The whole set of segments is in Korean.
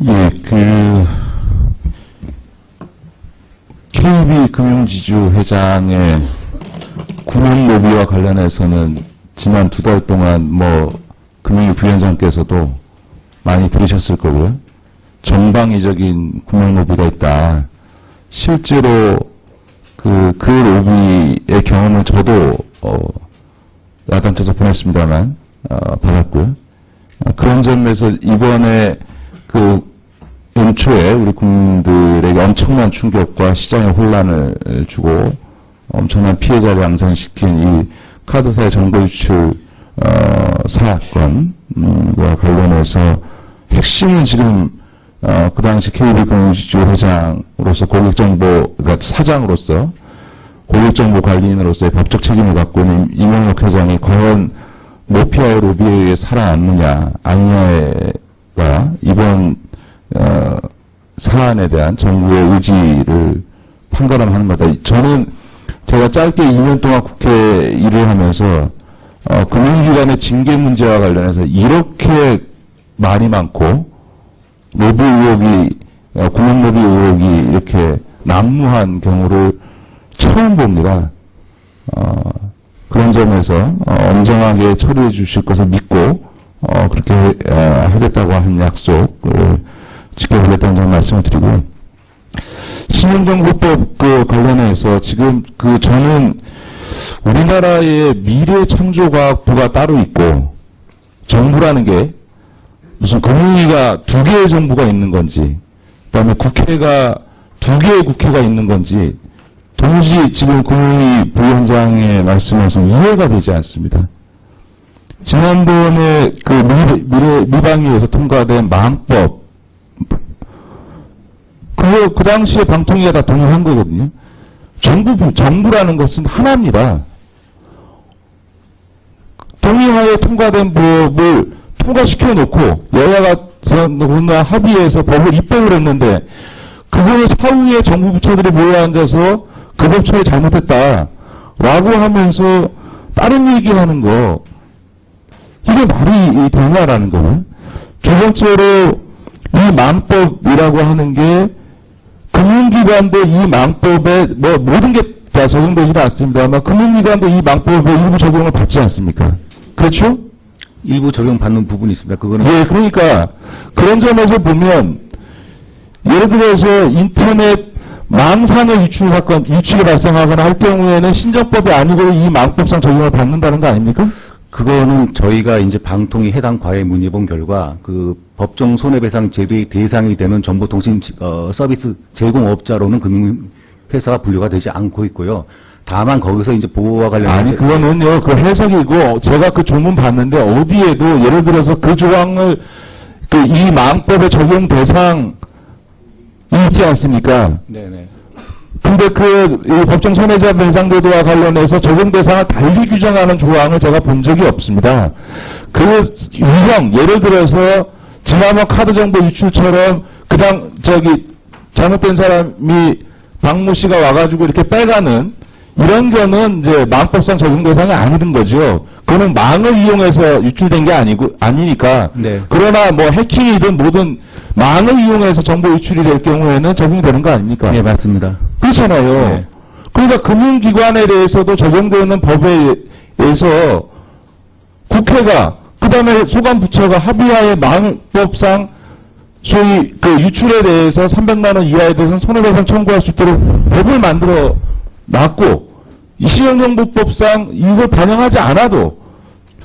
예, KB금융지주 회장의 구명로비와 관련해서는 지난 2달 동안 금융위 부위원장께서도 많이 들으셨을 거고요. 정방위적인 구명로비가 있다. 실제로 그 로비의 경험을 저도 야단쳐서 보냈습니다만 받았고요. 그런 점에서 이번에 연초에 우리 국민들에게 엄청난 충격과 시장에 혼란을 주고 엄청난 피해자를 양산시킨 이 카드사의 정보 유출 사건과 관련해서 핵심은 지금 그 당시 KB금융지주 회장으로서 그러니까 사장으로서 고객정보관리인으로서의 법적 책임을 갖고 있는 이명록 회장이 과연 모피아의 로비에 의해 살아남느냐 아니냐가 이번 사안에 대한 정부의 의지를 판가름하는 거다. 저는 제가 짧게 2년 동안 국회 일을 하면서 금융기관의 징계 문제와 관련해서 이렇게 말이 많고 로비 의혹이 구명로비 의혹이 이렇게 난무한 경우를 처음 봅니다. 그런 점에서 엄정하게 처리해 주실 것을 믿고 그렇게 하겠다고 한 약속을 지켜보겠다는 점 말씀을 드리고, 신용정보법 관련해서 지금 저는 우리나라의 미래창조과학부가 따로 있고 정부라는 게 무슨 금융위가 2개의 정부가 있는 건지, 그다음에 국회가 2개의 국회가 있는 건지 도무지 지금 금융위 부위원장의 말씀에서 이해가 되지 않습니다. 지난번에 미방위에서 통과된 망법, 그 당시에 방통위가 다 동의한 거거든요. 정부라는 것은 하나입니다. 동의하에 통과된 법을 통과시켜 놓고 여야가 합의해서 법을 입법을 했는데 그걸 사후에 정부 부처들이 모여 앉아서 그 법 처리 잘못했다 라고 하면서 다른 얘기하는 거, 이게 말이 되냐라는 거는. 두 번째로 이 망법이라고 하는 게 금융기관도 이 망법에 모든 게 다 적용되지는 않습니다만 금융기관도 이 망법에 일부 적용을 받지 않습니까? 그렇죠? 일부 적용받는 부분이 있습니다. 그거는. 예, 그러니까 그런 점에서 보면 예를 들어서 인터넷 망상의 유출이 발생하거나 할 경우에는 신정법이 아니고 이 망법상 적용을 받는다는 거 아닙니까? 그거는 저희가 이제 방통위 해당 과에 문의본 결과 법정 손해배상 제도의 대상이 되는 정보통신 서비스 제공업자로는 금융회사가 분류가 되지 않고 있고요. 다만 거기서 이제 보호와 관련해서. 아니, 그거는요, 그 해석이고, 제가 그 조문 봤는데, 어디에도, 예를 들어서 그 조항을, 이 망법의 적용 대상이 있지 않습니까? 네네. 근데 이 법정 손해자 배상제도와 관련해서 적용 대상을 달리 규정하는 조항을 제가 본 적이 없습니다. 그 유형, 예를 들어서, 지난번 카드 정보 유출처럼, 잘못된 사람이 박모 씨가 와가지고 이렇게 빼가는, 이런 거는 이제 망법상 적용 대상이 아니는 거죠. 그거는 망을 이용해서 유출된 게 아니니까. 네. 그러나 해킹이든 뭐든 망을 이용해서 정보 유출이 될 경우에는 적용이 되는 거 아닙니까? 네, 맞습니다. 그렇잖아요. 네. 그러니까 금융기관에 대해서도 적용되는 법에 의해서 국회가, 그 다음에 소관부처가 합의하에 망법상 소위 유출에 대해서 300만 원 이하에 대해서는 손해배상 청구할 수 있도록 법을 만들어 놨고, 이 신용정보법상 이걸 반영하지 않아도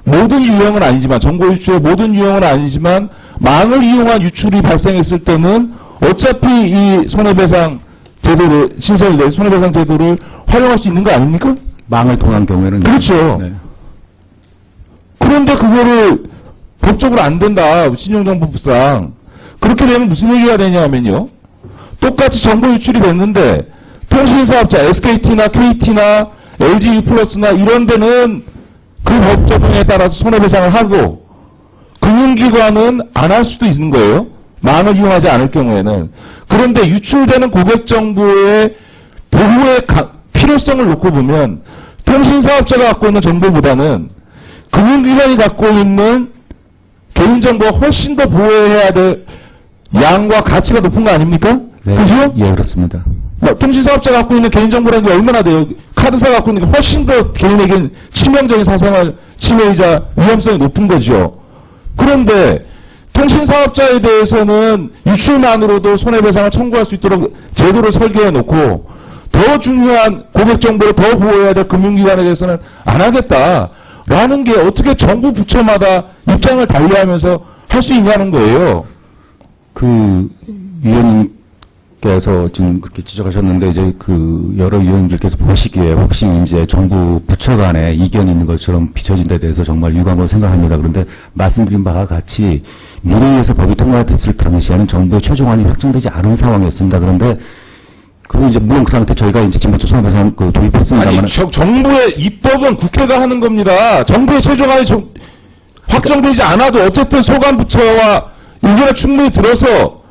모든 유형은 아니지만, 정보 유출의 모든 유형은 아니지만 망을 이용한 유출이 발생했을 때는 어차피 이 손해배상 제도를 신설된 손해배상 제도를 활용할 수 있는 거 아닙니까? 망을 통한 경우에는. 그렇죠. 네. 그런데 그거를 법적으로 안 된다, 신용정보법상. 그렇게 되면 무슨 얘기가 되냐면요, 똑같이 정보 유출이 됐는데 통신사업자 SKT나 KT나 LG 플러스나 이런 데는 그 법 적용에 따라서 손해배상을 하고 금융기관은 안 할 수도 있는 거예요. 망을 이용하지 않을 경우에는. 그런데 유출되는 고객 정보의 보호의 필요성을 놓고 보면 통신사업자가 갖고 있는 정보보다는 금융기관이 갖고 있는 개인정보가 훨씬 더 보호해야 될 양과 가치가 높은 거 아닙니까? 네. 그죠? 예, 그렇습니다. 통신사업자 갖고 있는 개인정보라는 게 얼마나 돼요? 카드사 갖고 있는 게 훨씬 더 개인에게 치명적인 사생활 침해이자 위험성이 높은 거죠. 그런데 통신사업자에 대해서는 유출만으로도 손해배상을 청구할 수 있도록 제도를 설계해 놓고 더 중요한 고객 정보를 더 보호해야 될 금융기관에 대해서는 안 하겠다라는 게 어떻게 정부 부처마다 입장을 달리하면서 할 수 있냐는 거예요. 그 위원님께서 지금 그렇게 지적하셨는데 이제 그 여러 위원님들께서 보시기에 혹시 이제 정부 부처 간에 이견이 있는 것처럼 비춰진 데 대해서 정말 유감으로 생각합니다. 그런데 말씀드린 바와 같이 민의에서 법이 통과됐을 당시에는 정부의 최종안이 확정되지 않은 상황이었습니다. 그런데 그리고 이제 물론 그 상태 저희가 이제 지금부터 손해배상 그 도입했습니다만 아니, 정부의 입법은 국회가 하는 겁니다. 정부의 최종안이 확정되지 않아도 어쨌든 소관부처와 의견을 충분히 들어서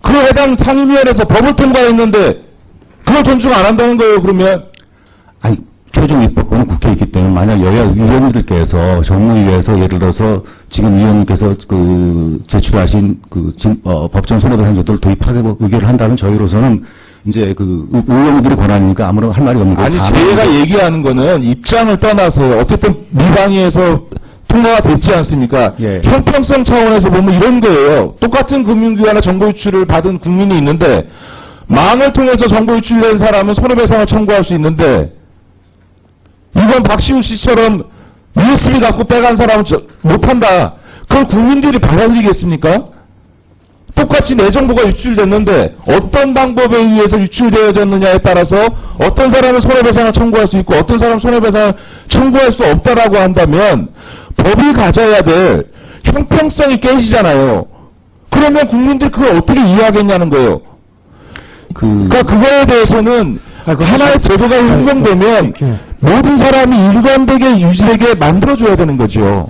그 해당 상임위원회에서 법을 통과했는데 그걸 존중 안 한다는 거예요, 그러면? 아니, 최종 입법권은 국회에 있기 때문에 만약 여야 위원님들께서 정무위에서 예를 들어서 지금 위원님께서 그 제출하신 그 법정 손해배상 제도를 도입하고 의결을 한다면 저희로서는 이제 그 의원님들의 권한이니까 아무런 할 말이 없는 거예요. 아니, 제가 얘기하는 거는 입장을 떠나서 어쨌든 미방위에서 통과가 됐지 않습니까? 예. 형평성 차원에서 보면 이런 거예요. 똑같은 금융기관의 정보 유출을 받은 국민이 있는데 망을 통해서 정보 유출된 사람은 손해배상을 청구할 수 있는데 이건 박시우 씨처럼 USB 갖고 빼간 사람은 못한다. 그걸 국민들이 받아들이겠습니까? 똑같이 내 정보가 유출됐는데 어떤 방법에 의해서 유출되어졌느냐에 따라서 어떤 사람은 손해배상을 청구할 수 있고 어떤 사람은 손해배상을 청구할 수 없다라고 한다면 법이 가져야 될 형평성이 깨지잖아요. 그러면 국민들이 그걸 어떻게 이해하겠냐는 거예요. 그러니까 그거에 대해서는 하나의 제도가 형성되면 모든 사람이 일관되게 유지되게 만들어줘야 되는 거죠.